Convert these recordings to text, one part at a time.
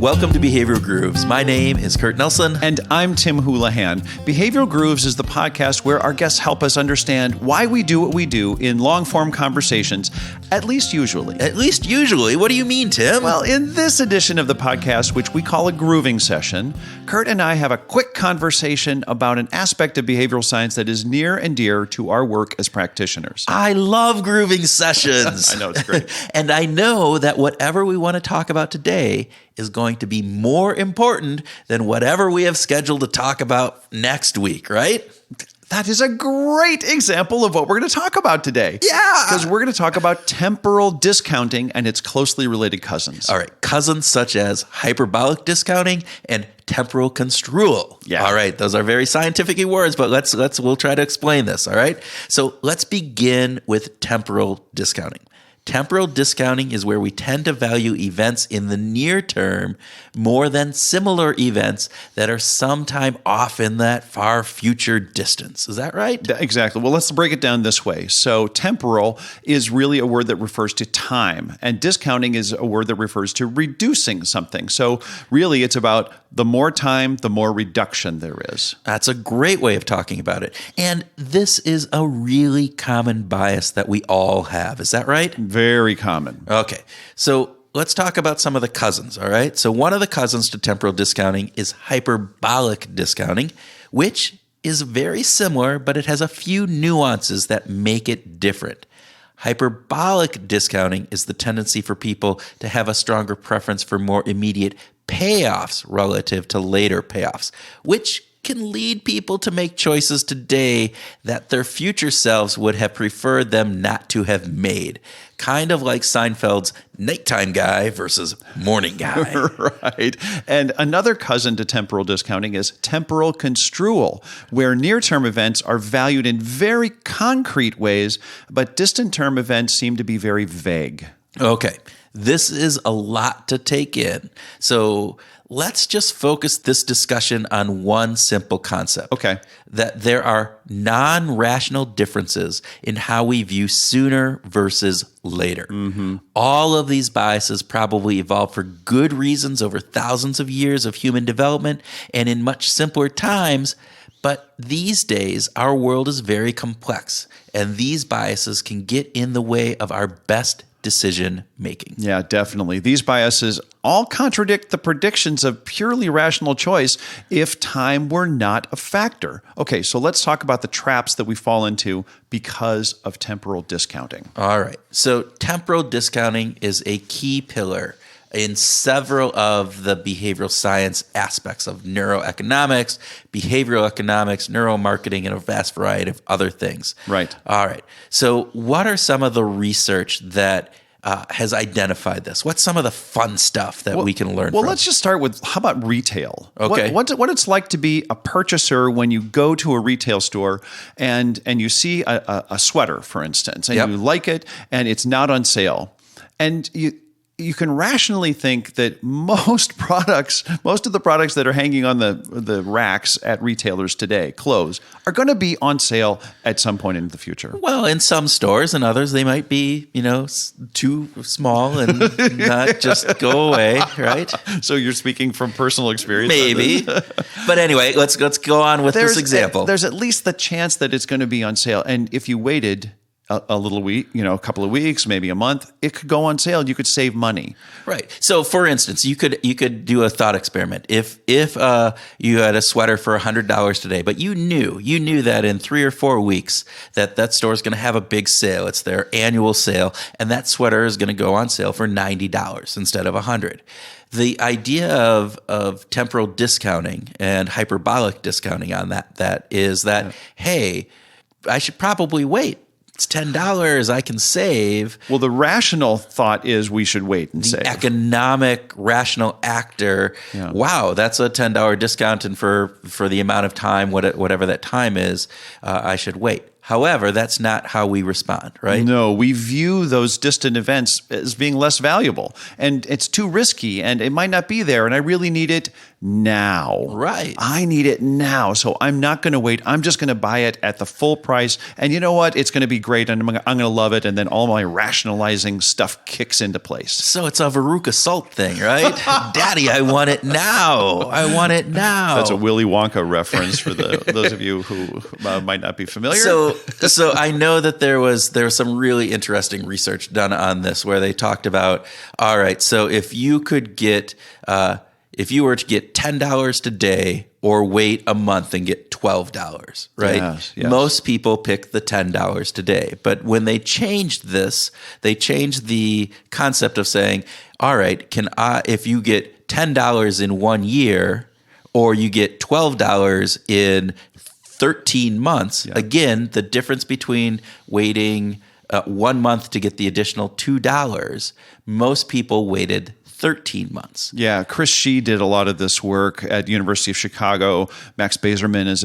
Welcome to Behavioral Grooves. My name is Kurt Nelson. And I'm Tim Houlihan. Behavioral Grooves is the podcast where our guests help us understand why we do what we do in long-form conversations, at least usually. At least usually? What do you mean, Tim? Well, in this edition of the podcast, which we call a grooving session, Kurt and I have a quick conversation about an aspect of behavioral science that is near and dear to our work as practitioners. I love grooving sessions. I know, it's great. And I know that whatever we want to talk about today is going to be more important than whatever we have scheduled to talk about next week, right? That is a great example of what we're going to talk about today. Yeah. Because we're going to talk about temporal discounting and its closely related cousins. All right. Cousins such as hyperbolic discounting and temporal construal. Yeah. All right. Those are very scientific words, but we'll try to explain this. All right. So let's begin with temporal discounting. Temporal discounting is where we tend to value events in the near term more than similar events that are sometime off in that far future distance. Is that right? Exactly. Well, let's break it down this way. So temporal is really a word that refers to time, and discounting is a word that refers to reducing something. So really, it's about the more time, the more reduction there is. That's a great way of talking about it. And this is a really common bias that we all have. Is that right? Very common. Okay. So let's talk about some of the cousins, all right? So one of the cousins to temporal discounting is hyperbolic discounting, which is very similar, but it has a few nuances that make it different. Hyperbolic discounting is the tendency for people to have a stronger preference for more immediate payoffs relative to later payoffs, which can lead people to make choices today that their future selves would have preferred them not to have made. Kind of like Seinfeld's nighttime guy versus morning guy. Right. And another cousin to temporal discounting is temporal construal, where near-term events are valued in very concrete ways, but distant-term events seem to be very vague. Okay. This is a lot to take in. So let's just focus this discussion on one simple concept. Okay. That there are non-rational differences in how we view sooner versus later. Mm-hmm. All of these biases probably evolved for good reasons over thousands of years of human development and in much simpler times. But these days, our world is very complex, and these biases can get in the way of our best decision making. Yeah, definitely. These biases all contradict the predictions of purely rational choice if time were not a factor. Okay, so let's talk about the traps that we fall into because of temporal discounting. All right. So temporal discounting is a key pillar in several of the behavioral science aspects of neuroeconomics, behavioral economics, neuromarketing, and a vast variety of other things. Right. All right. So what are some of the research that has identified this? What's some of the fun stuff that we can learn from? Well, let's just start with, how about retail? Okay. What it's like to be a purchaser when you go to a retail store and you see a sweater, for instance, and you like it and it's not on sale. And you can rationally think that most of the products that are hanging on the racks at retailers today, clothes, are going to be on sale at some point in the future. Well, in some stores and others, they might be, too small and not just go away, right? So you're speaking from personal experience? Maybe. But anyway, let's go on with this example. There's at least the chance that it's going to be on sale. And if you waited a little week, a couple of weeks, maybe a month, it could go on sale. You could save money. Right. So, for instance, you could do a thought experiment. If you had a sweater for $100 today, but you knew that in 3 or 4 weeks that store is going to have a big sale. It's their annual sale, and that sweater is going to go on sale for $90 instead of $100. The idea of temporal discounting and hyperbolic discounting on that is that, hey, I should probably wait. It's $10 I can save. Well, the rational thought is we should wait and save. The economic rational actor, wow, that's a $10 discount, and for the amount of time, whatever that time is, I should wait. However, that's not how we respond, right? No, we view those distant events as being less valuable, and it's too risky, and it might not be there, and I really need it now. Right. I need it now, so I'm not going to wait. I'm just going to buy it at the full price, and you know what? It's going to be great, and I'm going to love it, and then all my rationalizing stuff kicks into place. So it's a Veruca Salt thing, right? Daddy, I want it now. I want it now. That's a Willy Wonka reference for those of you who might not be familiar. So I know that there was some really interesting research done on this where they talked about, all right, so if you were to get $10 today or wait a month and get $12, right? Yes. Most people pick the $10 today. But when they changed this, they changed the concept of saying, all right, if you get $10 in 1 year or you get $12 in 13 months, again, the difference between waiting 1 month to get the additional $2, most people waited 13 months. Yeah, Chris Shee did a lot of this work at University of Chicago. Max Bazerman is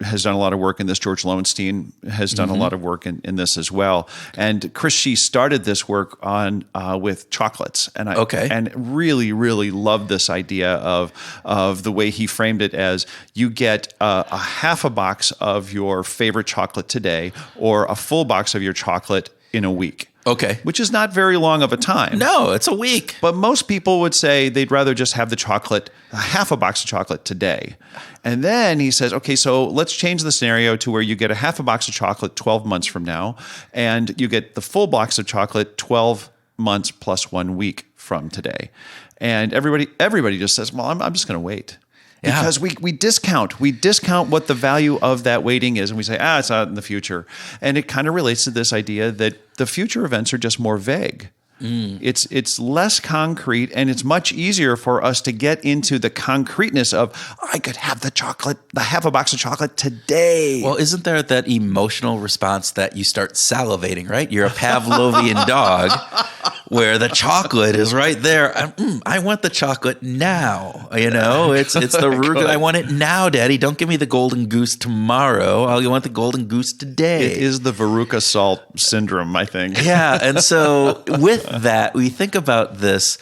has done a lot of work in this. George Lowenstein has done a lot of work in this as well. And Chris Shee started this work on with chocolates, and and really, really loved this idea of the way he framed it as you get a half a box of your favorite chocolate today, or a full box of your chocolate in a week. Okay. Which is not very long of a time. No, it's a week. But most people would say they'd rather just have the chocolate, half a box of chocolate today. And then he says, okay, so let's change the scenario to where you get a half a box of chocolate 12 months from now, and you get the full box of chocolate 12 months plus 1 week from today. And everybody just says, well, I'm just going to wait. Because we discount what the value of that waiting is, and we say, it's out in the future. And it kind of relates to this idea that the future events are just more vague. It's less concrete, and it's much easier for us to get into the concreteness of, I could have the half a box of chocolate today. Well, isn't there that emotional response that you start salivating, right? You're a Pavlovian dog where the chocolate is right there. I want the chocolate now. It's the Veruca. I want it now, Daddy. Don't give me the golden goose tomorrow. I want the golden goose today. It is the Veruca Salt syndrome, I think. Yeah, and so with that, we think about this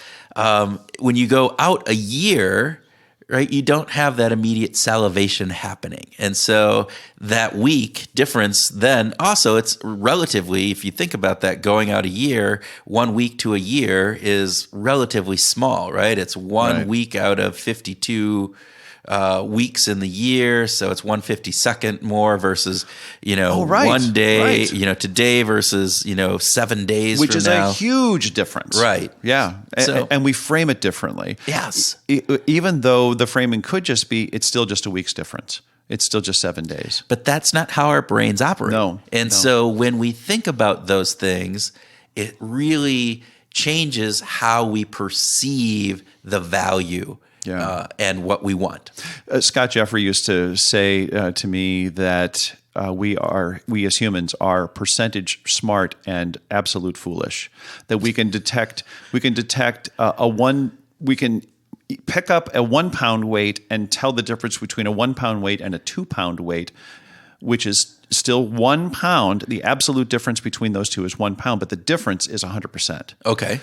when you go out a year, right? You don't have that immediate salivation happening. And so that week difference then also, it's relatively, if you think about that, going out a year, 1 week to a year is relatively small, right? It's one week out of 52 weeks in the year, so it's 1/52nd more versus 1 day, today versus 7 days, which from is now. a huge difference, right? Yeah, and we frame it differently. Yes, even though the framing could just be, it's still just a week's difference. It's still just 7 days. But that's not how our brains operate. No, so when we think about those things, it really changes how we perceive the value. And what we want. Scott Jeffrey used to say to me that we as humans are percentage smart and absolute foolish. That we can pick up a 1 pound weight and tell the difference between a 1 pound weight and a 2 pound weight, which is still 1 pound. The absolute difference between those two is 1 pound, but the difference is 100%. Okay.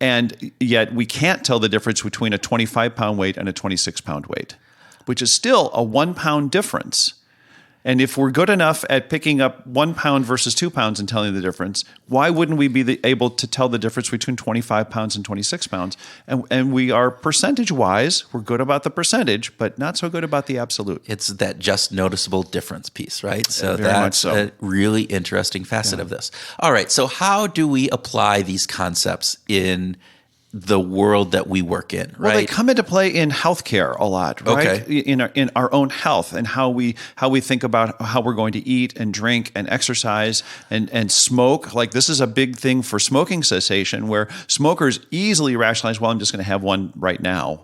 And yet we can't tell the difference between a 25-pound weight and a 26-pound weight, which is still a 1 pound difference. And if we're good enough at picking up 1 pound versus 2 pounds and telling the difference, why wouldn't we be able to tell the difference between 25 pounds and 26 pounds? And we are percentage-wise, we're good about the percentage, but not so good about the absolute. It's that just noticeable difference piece, right? So Very much so. A really interesting facet of this. All right, so how do we apply these concepts in the world that we work in, right? Well, they come into play in healthcare a lot, right? Okay. In our own health and how we think about how we're going to eat and drink and exercise and smoke. Like, this is a big thing for smoking cessation, where smokers easily rationalize, well, I'm just going to have one right now.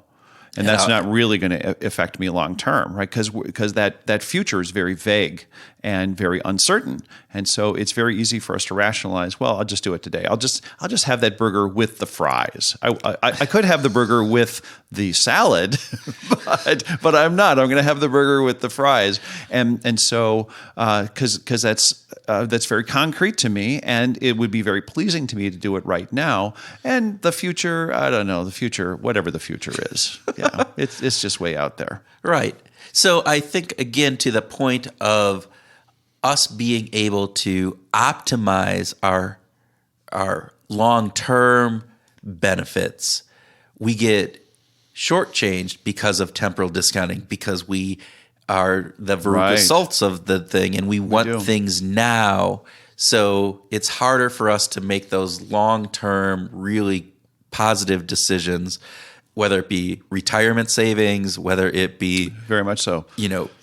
And that's not really going to affect me long term, right? Because that future is very vague, and very uncertain. And so it's very easy for us to rationalize, well, I'll just do it today. I'll just have that burger with the fries. I could have the burger with the salad, but I'm not. I'm going to have the burger with the fries. And so because that's very concrete to me, and it would be very pleasing to me to do it right now. And the future, I don't know, the future, whatever the future is. Yeah, it's just way out there. Right. So I think, again, to the point of us being able to optimize our long-term benefits, we get shortchanged because of temporal discounting, because we are the results of the thing, and we want things now. So it's harder for us to make those long-term, really positive decisions, whether it be retirement savings, whether it be very much so,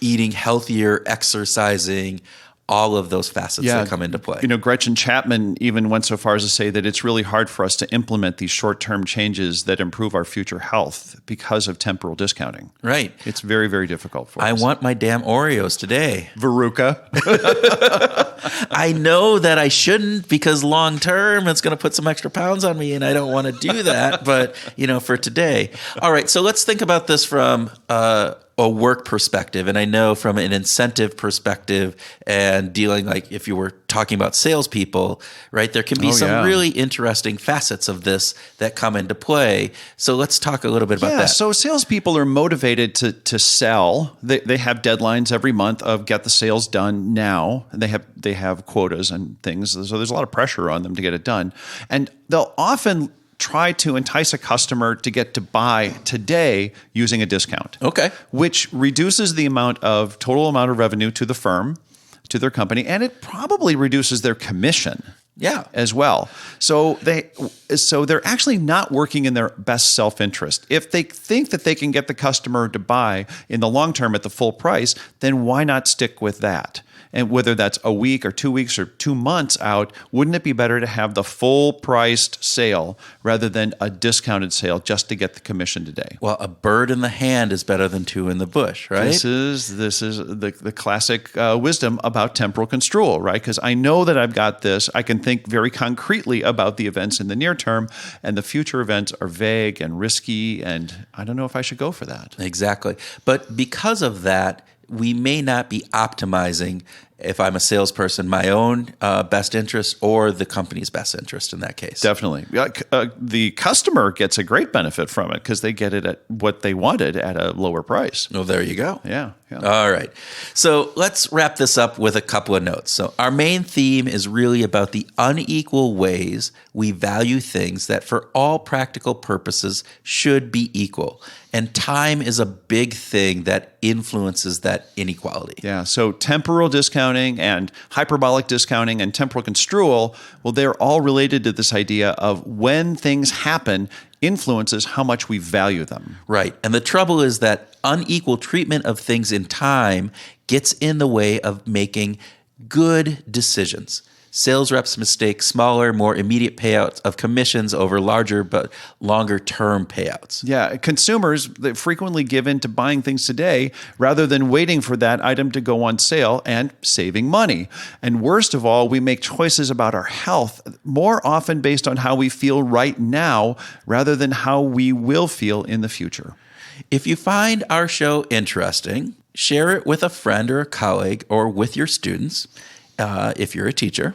eating healthier, exercising, all of those facets that come into play. Gretchen Chapman even went so far as to say that it's really hard for us to implement these short-term changes that improve our future health because of temporal discounting. Right. It's very, very difficult for us. I want my damn Oreos today. Veruca. I know that I shouldn't, because long term it's going to put some extra pounds on me, and I don't want to do that. But, for today. All right. So let's think about this from a work perspective. And I know from an incentive perspective and dealing, like if you were talking about salespeople, right, there can be some really interesting facets of this that come into play. So let's talk a little bit about that. So salespeople are motivated to sell. They have deadlines every month of get the sales done now. And they have quotas and things. So there's a lot of pressure on them to get it done. And they'll often try to entice a customer to get to buy today using a discount. Okay. Which reduces the total amount of revenue to the firm, to their company, and it probably reduces their commission. As well. So they're actually not working in their best self-interest. If they think that they can get the customer to buy in the long term at the full price, then why not stick with that? And whether that's a week or 2 weeks or 2 months out, wouldn't it be better to have the full priced sale rather than a discounted sale just to get the commission today? Well, a bird in the hand is better than two in the bush, right? This is the classic wisdom about temporal construal, right? Because I know that I've got this. I can think very concretely about the events in the near term, and the future events are vague and risky, and I don't know if I should go for that. Exactly. But because of that, we may not be optimizing, if I'm a salesperson, my own best interest or the company's best interest in that case. Definitely. The customer gets a great benefit from it because they get it at what they wanted at a lower price. Well, there you go. Yeah. All right. So let's wrap this up with a couple of notes. So our main theme is really about the unequal ways we value things that for all practical purposes should be equal. And time is a big thing that influences that inequality. Yeah. So temporal discounting and hyperbolic discounting and temporal construal, well, they're all related to this idea of when things happen influences how much we value them. Right. And the trouble is that unequal treatment of things in time gets in the way of making good decisions. Sales reps mistake smaller, more immediate payouts of commissions over larger but longer term payouts. Yeah, consumers, they frequently give in to buying things today rather than waiting for that item to go on sale and saving money. And worst of all, we make choices about our health more often based on how we feel right now rather than how we will feel in the future. If you find our show interesting, share it with a friend or a colleague or with your students if you're a teacher.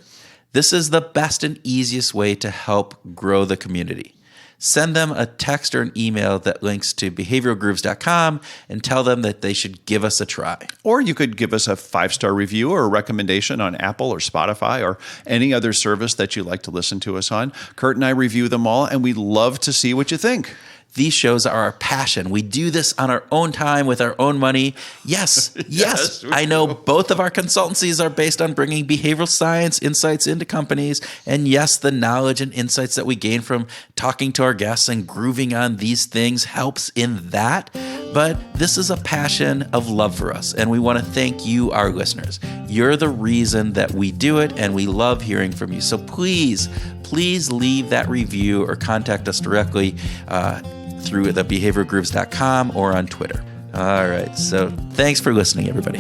This is the best and easiest way to help grow the community. Send them a text or an email that links to behavioralgrooves.com and tell them that they should give us a try. Or you could give us a 5-star review or a recommendation on Apple or Spotify or any other service that you like to listen to us on. Kurt and I review them all, and we love to see what you think. These shows are our passion. We do this on our own time with our own money. Yes. I know both of our consultancies are based on bringing behavioral science insights into companies. And yes, the knowledge and insights that we gain from talking to our guests and grooving on these things helps in that. But this is a passion of love for us, and we want to thank you, our listeners. You're the reason that we do it, and we love hearing from you. So please leave that review or contact us directly through the behavioralgrooves.com or on Twitter. All right. So thanks for listening, everybody.